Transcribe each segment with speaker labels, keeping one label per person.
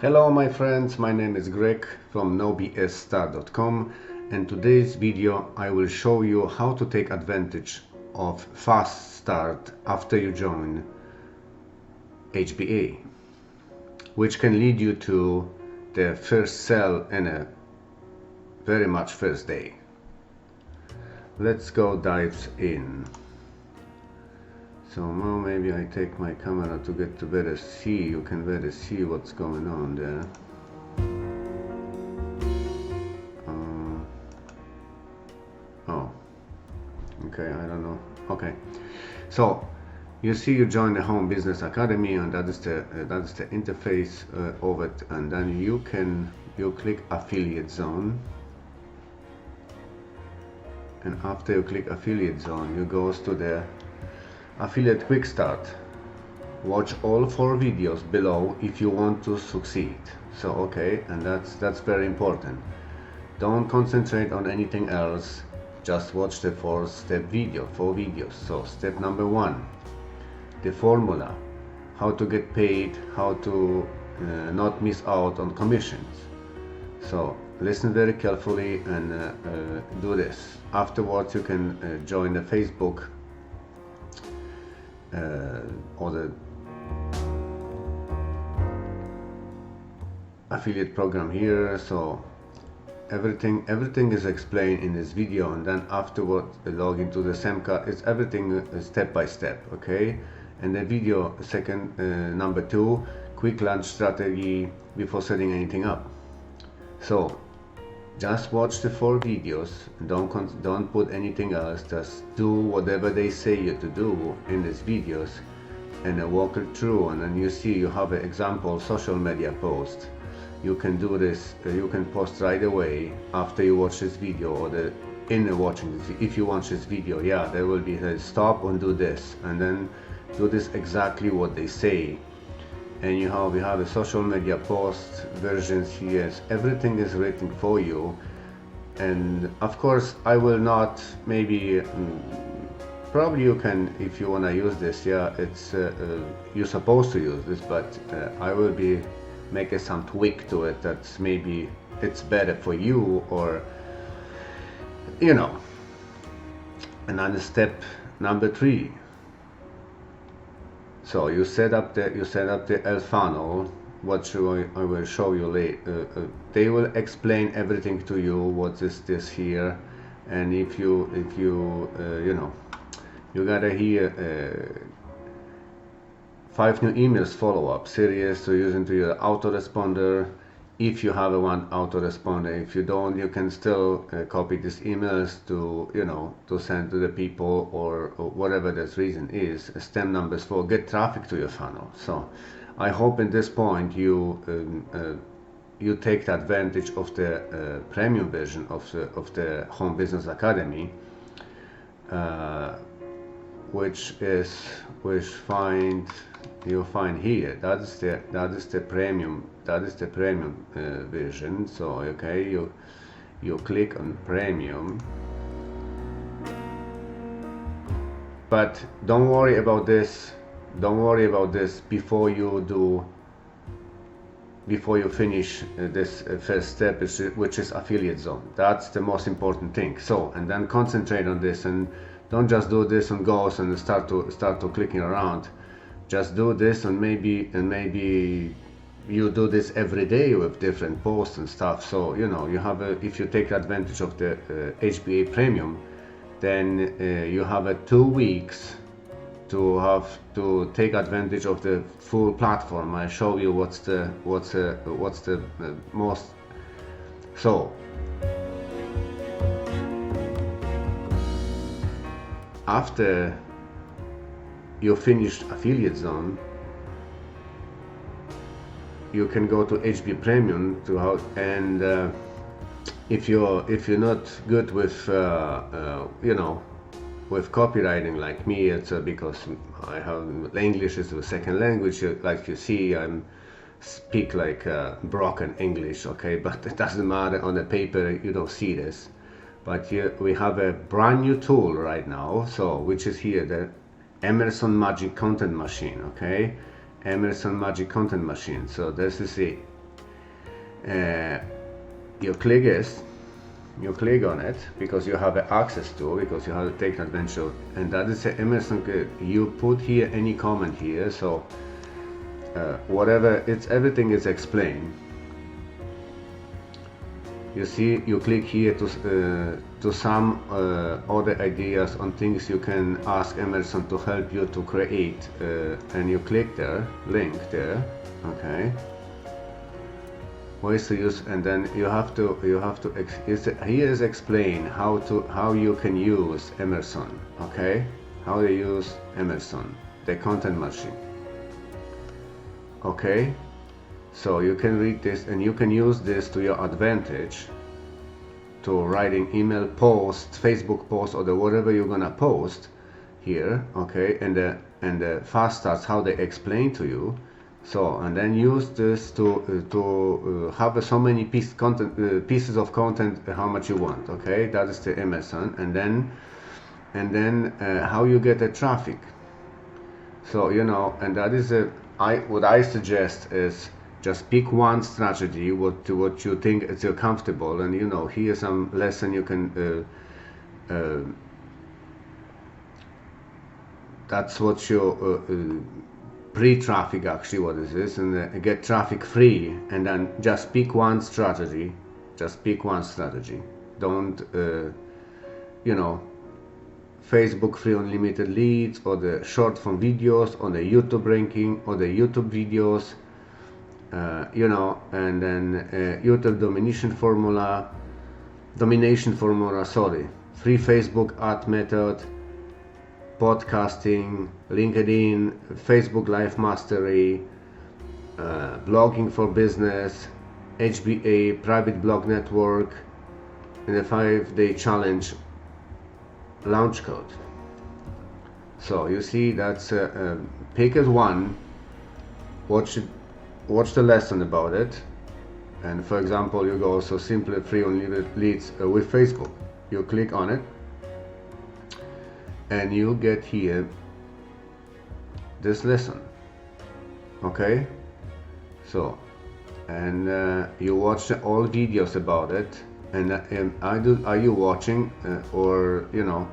Speaker 1: Hello my friends, my name is Greg from nobsstart.com, and today's video I will show you how to take advantage of fast start after you join HBA, which can lead you to the first sale in a very much first day. Let's go dive in. So now maybe I take my camera to get to better see. You can better see what's going on there. Oh, okay, I don't know. Okay, so you see you join the Home Business Academy, and that is the interface of it, and then you click Affiliate Zone, and after you click Affiliate Zone, you goes to the Affiliate Quick Start. Watch all 4 videos below if you want to succeed. So okay, and that's very important. Don't concentrate on anything else, just watch the 4 videos. So step number 1, the formula, how to get paid, how to not miss out on commissions. So listen very carefully and do this. Afterwards you can join the Facebook or the affiliate program here. So everything is explained in this video, and then afterward log into the SEMCA. It's everything step by step, okay? And the video number 2, quick launch strategy before setting anything up. So just watch the 4 videos, don't put anything else, just do whatever they say you to do in these videos, and walk it through, and then you see you have an example social media post. You can do this, you can post right away after you watch this video, or watching this. If you watch this video, yeah, there will be a stop and do this, and then do this exactly what they say. And we have a social media post versions here. Everything is written for you, and of course I will not, maybe probably you can, if you want to use this, yeah, it's you're supposed to use this, but I will be making some tweak to it that's maybe it's better for you, or you know. And then step number 3, so you set up the L funnel, what I will show you later. They will explain everything to you, what is this here, and if you you know, you gotta hear 5 new emails follow-up series to use into your autoresponder. If you have one autoresponder, if you don't, you can still copy these emails to, you know, to send to the people, or whatever this reason is. Step number 4, get traffic to your funnel. So I hope in this point you take advantage of the premium version of the Home Business Academy, which you'll find here. That is the premium version. So okay, you click on premium, but don't worry about this before you finish this first step, which is affiliate zone. That's the most important thing. So, and then concentrate on this, and don't just do this and goes and start to clicking around. Just do this, and maybe you do this every day with different posts and stuff. So you know, if you take advantage of the HBA premium, then you have 2 weeks to take advantage of the full platform. I show you what's the most. So after you finished affiliate zone, you can go to HB Premium and if you're not good with you know, with copywriting like me, it's because I have English is a second language. Like you see, I speak like broken English, okay, but it doesn't matter. On the paper you don't see this, but here we have a brand new tool right now, so which is here, the Emerson Magic Content Machine, okay? Emerson Magic Content Machine. So this is you click this, you click on it because you have access to, because you have to take advantage of, and that is the Emerson. You put here any comment here, so whatever, it's everything is explained. You see, you click here to some other ideas on things you can ask Emerson to help you to create, and you click there, link there, okay. Ways to use, and then you have to here is explain how you can use Emerson, okay, how you use Emerson, the content machine, okay. So you can read this and you can use this to your advantage to writing email posts, Facebook posts, or the whatever you're gonna post here, okay. And the fast starts, how they explain to you. So, and then use this to have so many pieces of content how much you want, okay. That is the Emerson. And then how you get the traffic. So, you know, and that is what I suggest is just pick one strategy, what you think is comfortable, and you know, here's some lesson you can. That's what you pre-traffic actually what is this, and get traffic free, and then just pick one strategy. Just pick one strategy. Don't you know, Facebook free unlimited leads, or the short form videos, or the YouTube ranking, or the YouTube videos. You know, and then YouTube domination formula, sorry, free Facebook ad method, podcasting, LinkedIn, Facebook Live Mastery, blogging for business, HBA, private blog network, and the 5-day challenge launch code. So you see, that's pick as one, watch the lesson about it, and for example, you go so simply free unlimited leads with Facebook. You click on it, and you get here this lesson, okay. So, and you watch all videos about it, and are you watching or you know,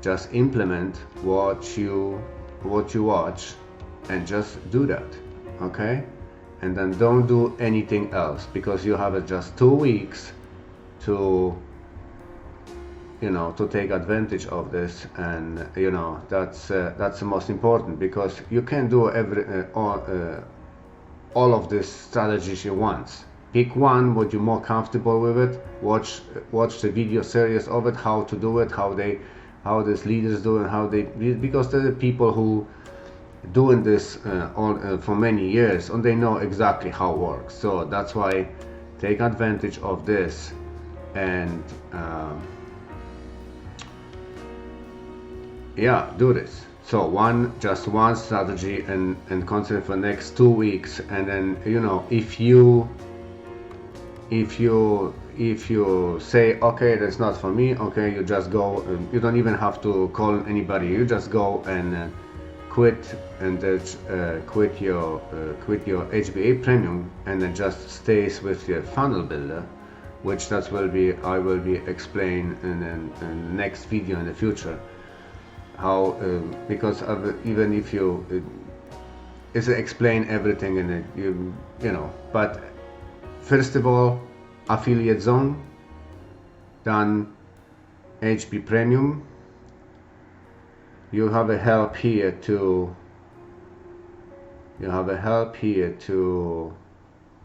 Speaker 1: just implement what you watch, and just do that, okay. And then don't do anything else, because you have just 2 weeks to, you know, to take advantage of this. And you know, that's the most important, because you can do all of these strategies you want. Pick one what you're more comfortable with it. Watch the video series of it, how to do it, how these leaders do, and how they, because they're the people who doing this for many years, and they know exactly how it works. So that's why take advantage of this, and yeah, do this. So just one strategy, and concentrate for the next 2 weeks, and then you know, if you say, okay, that's not for me, okay, you just go, you don't even have to call anybody, you just go and quit, and quit your HBA premium, and then just stays with your funnel builder, which I will be explain in the next video in the future, how because even if you it's explain everything in it, you know. But first of all, affiliate zone, then HB premium. You have a help here to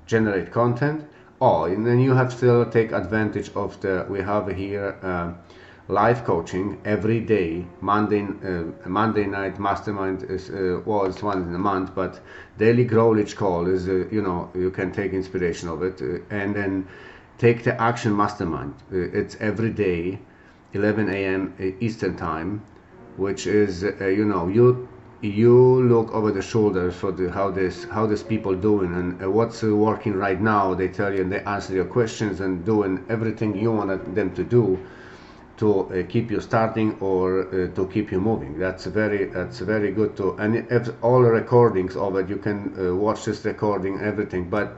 Speaker 1: generate content. Oh, and then you have still take advantage of we have here live coaching every day. Monday night mastermind is it's once in a month, but daily growth call is you know, you can take inspiration of it, and then take the action mastermind. It's every day, 11 a.m. Eastern time, which is you know, you look over the shoulder for how this people doing, and what's working right now. They tell you, and they answer your questions, and doing everything you want them to do to keep you starting, or to keep you moving. That's very good too. And if all recordings of it, you can watch this recording, everything. But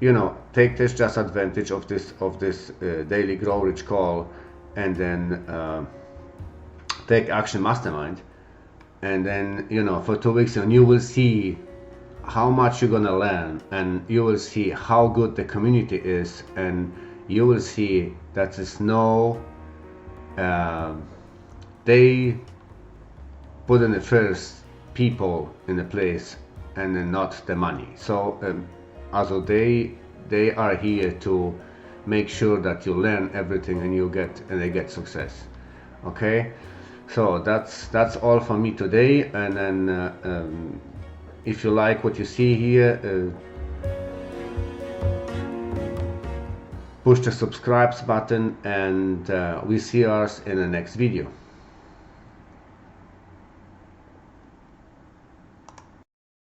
Speaker 1: you know, take this just advantage of this daily grow rich call, and then take action mastermind, and then, you know, for 2 weeks, and you will see how much you're gonna learn, and you will see how good the community is, and you will see that there's no they put in the first people in the place, and then not the money. So also they are here to make sure that you learn everything and they get success. Okay, so that's all for me today. And then if you like what you see here, push the subscribe button, and we see us in the next video.